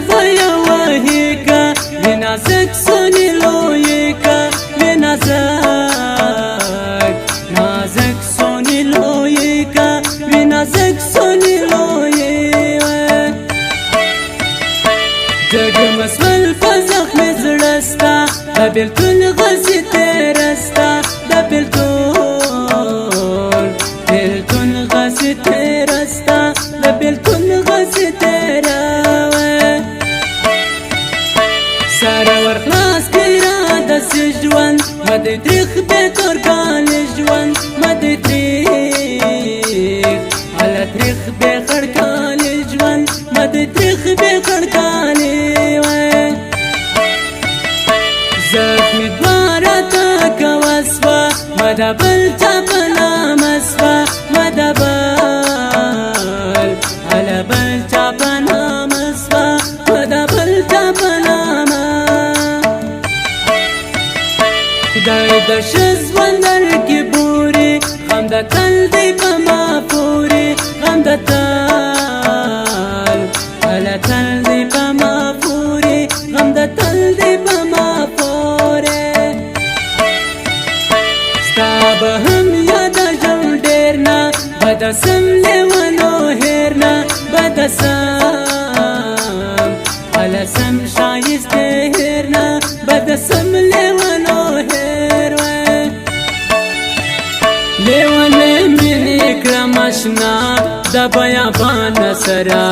بیا وهی که وی نازک سونی لویی که وی نازک سونی لویی که وی نازک سونی لویی جگم اسول په زخم زړه ستا د بېلتون غزې تېره ستا د بېلتون غزې تېره ستا د بېلتون غزې تېره ساره ورخلاص کړي را داسې ژوند مه دې تریخ بې تورګانې ژوند مه دې تریخ هله تریخ بې خړکانې ژوند مه دې تریخ بې خړکانې زخمی دواره تا کوا سوا ما دا بل چا په نامه سوا ما دا بل هله بل چا په نامه سوا ما دا بل چا په نامه خدای د ښه ژوند درکړي بورې غم د تل دی په ما پورې غم د تل هله تل دی په ما پورې غم د تل دی په ما به هم یاده ژوند ډېر نه بده سم لیونو هېر نه بده سم هله سم ښایسته هېر نه بده سم لیونو هېر لیونی مینې کړم اشنا د بیابانه سره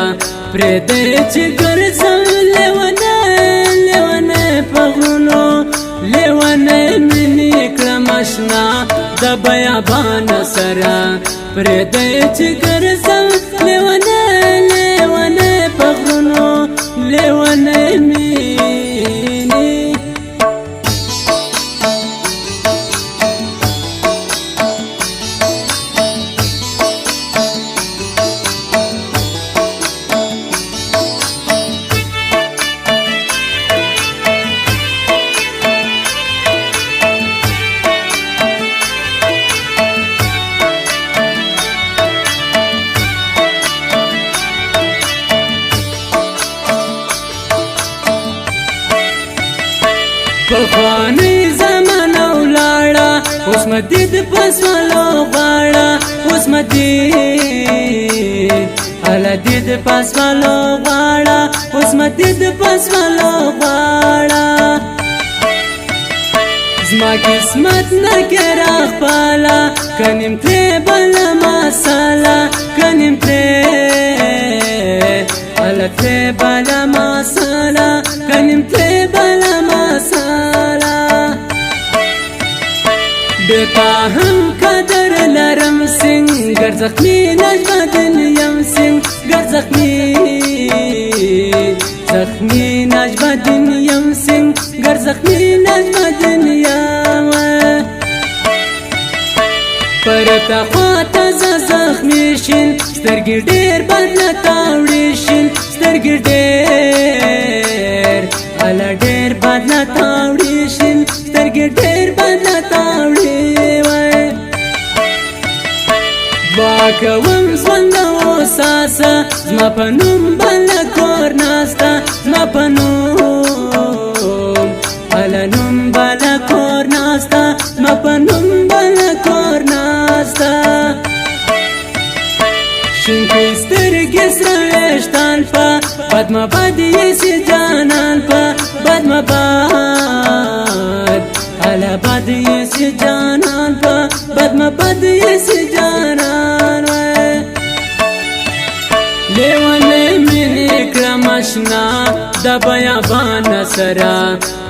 پرېږدی چې ګرځم لیونی په غرونو لیونی مینې کړم اشنا د بیابانه سره پرېږدی چې ګرځم لیونی په غرونو لیونی مینې پخوانی زمانه ولاړه اوس مدید پسولو غواړه اوس مدید هله دید پسولو غواړه اوس مدید پسولو غواړه زما قسمت نکې راخپله که نیم ترې بله مساله که نیم ترې هله ترې بله مساله که نیم ترې بله مساله بېتا هم قدر لرم سنګر زخمي نجمدن یم سنګر زخمي نجمدن یم سنګر زخمي نجمدن یم پرته خواته زه زخمي شین سترګې ډېر بدله تاوړې شین سترګې ډېر هله ډېر بدله تاوړې شین سترګې ډېر بدله تاوړې دعا کوم ژوند اوساسه زما په نوم بله کور ناسته زما په نوم هله نوم بله کور ناسته زما په نوم بله کور ناسته شینکې سترګې سره ویښتان په بد مه بد ایسي جانان په بد مه بد هله بد ایسي جانان په بد مه بد ایسي جانان لیونی مینې کړم اشنا د بیابانه سره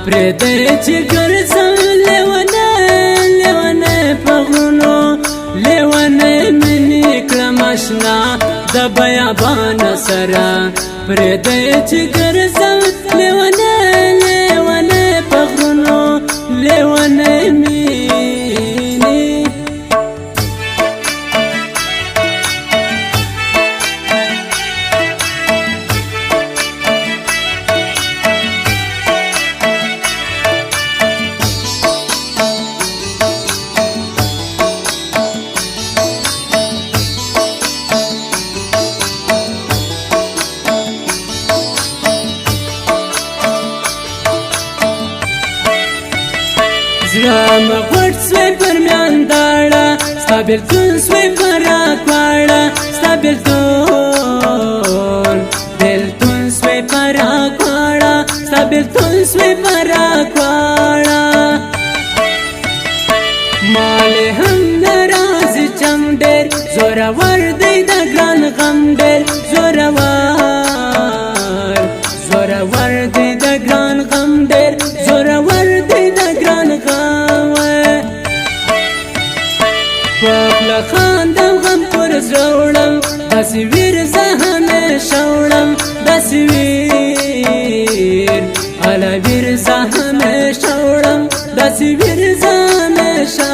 پرېږدی چې ګرځم لیونی په غرونو لیونی مینې کړم اشنا د بیابانه سره پرېږدی چې ګرځم لیونی په غرونو لیونی مینې زړه مې غوټ سوی پر میان داړه ستا بېلتون سوی پر راکواړه ستا بېلتون سوی پر راکواړه ستا بېلتون سوی پر راکواړه مالې هم ناراضي چم ډېر زورور دی د ګران غم ډېر زورور دی د ګران غم ډېر زورور دی د ګران غم په خوله خاندم غم پر زړه وړم داسې ویر زه همیشه وړم داسې ویر اله ویر زه همیشه وړم داسې ویر زه همیشه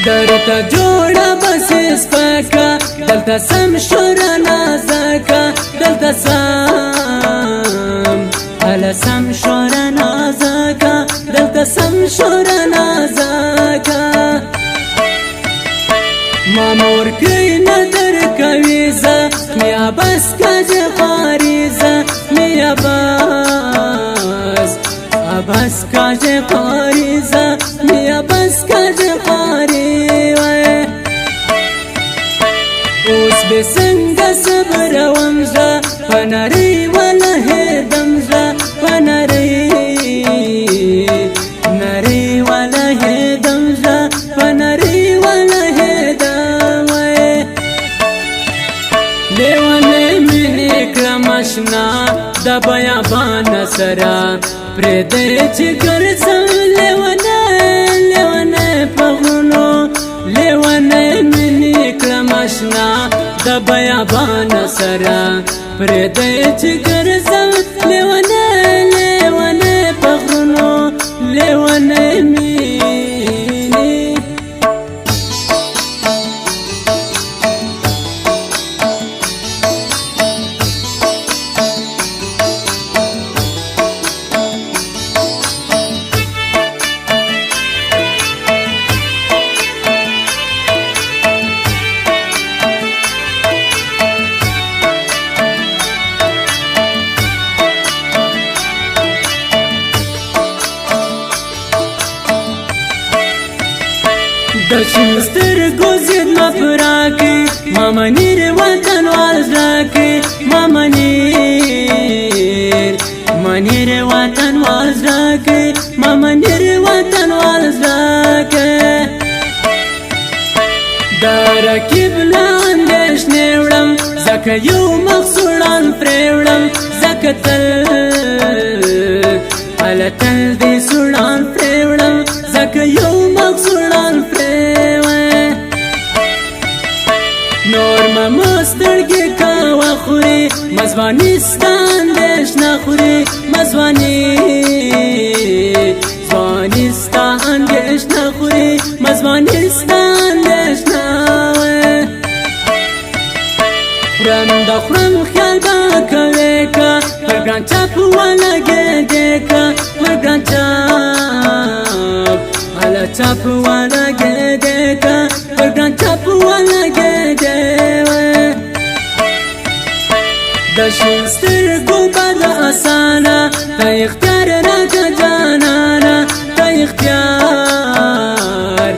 درته جوړه بسې سپکه دلته سم شوره نازکه دلته سم هله سم شوره نازکه دلته سم شوره نازکه ما مور کوي نه درکوي زه میا بس کجې خواري زه میا بس کجې خواري زه میا بس کجې خواري اوس به څنګه صبروم زه په نرۍ ولهېدم زه په نرۍ ولهېدم زه په نرۍ ولهېدم لیونۍ مینې کړم اشنا د بیابانه سره پرېږدی چې ګرځم لیونۍ په غرونو لیونۍ مینې کړم اشنا د بیابانه سره پرېږدی چې ګرځم لیونۍ په غرونو لیونۍ مینې د شین سترګو زید ما پراکې ما منیر وطنوال زراکې ما منیر وطنوال زراکې ما منیر وطنوال زراکې د رقیب له اندېښنې وړم ځکه یو مقصودان پرې وړم ځکه تل دې سوړان پرې وړم ځکه یو مقصودان پرې نور مه سترګې کوه خوري مزواني ستا اندېښنه خوري مزواني ستا اندېښنه خوري مزواني ستا اندېښنه خورم خیال به کوې که پر ګران چاپ ولګېدې که پر ګران چاپ هله چاپ ولګېدې که پر ګران چاپ ولګېدې د شین سترګو بد اسانه ته اختیار راکه جانانه ته اختیار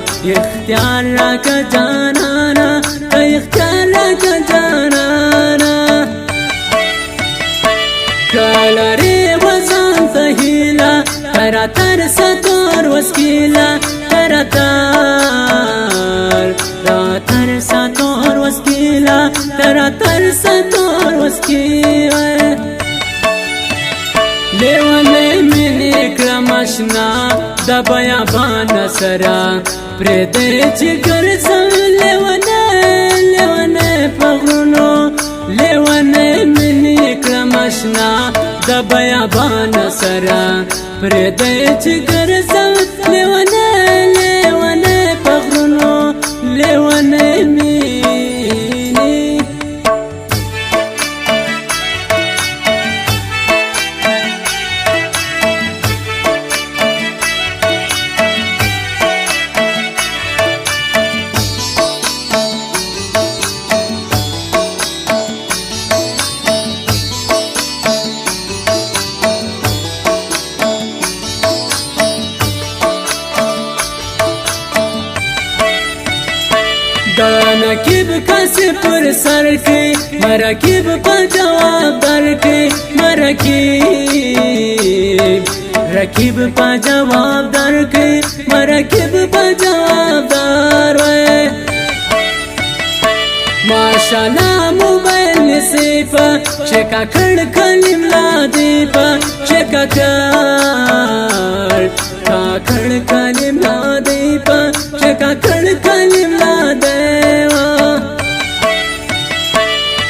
راکه جانانه ته اختیار راکه جانانه کلرې وزان ته هیله تر ستور وسکیله تر ستور وسکیله تر ستور وسکیله لیونۍ مینې کړم اشنا د بیابانه سره پرېږدی چې ګرځم لیونۍ په غرونو لیونۍ مینې کړم اشنا د بیابانه سره پرېږدی چې ګرځم لیونۍ په غرونو لیونۍ مینې مرکب کسی پر سر کی مرکب پا جواب در کی رکیب پا جواب در کی مرکب پا جواب در ماشاءالله موبایل نصیفه چکا کړ کلیم لا دی په چکا کړ کلیم لا دی په چکا کړ کلیم لا دی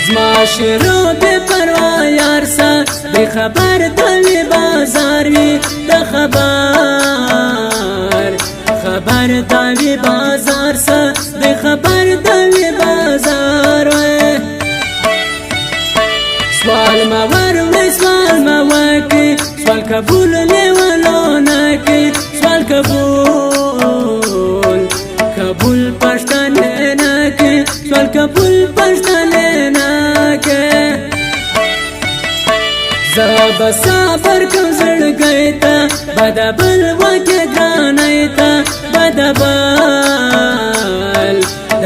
زما شروع بے پروا یار سا بے خبر دلی بازار وی د خبر دلی بازار سا بے خبر دلی بازار سوال مور وی سوال موکی سوال قبول لیولو نکی سوال قبول پشتن نکی سوال قبول پشتن نکی زب صبر کم زړګی ته بدبل وکه ګرانای ته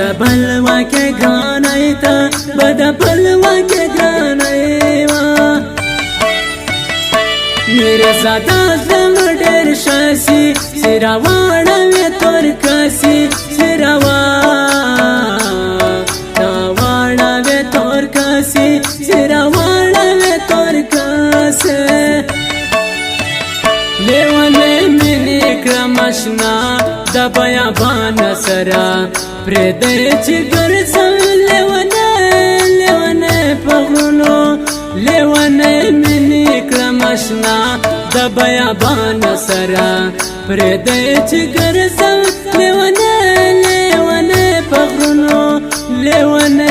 بدبل وکه ګرانای ته بدبل وکه ګرانای وا میرے زادا زم ډېر شاسي سراواړه وې تور کاسي سراواړه وې تور کاسي سراواړه وې تور کاسي لیونه مینې کړم آشنا د بیابان سره پرېږدی چې ګرځم لیونه په غرونو لیونه مینې کړم آشنا د بیابان سره پرېږدی چې ګرځم لیونه په غرونو لیونه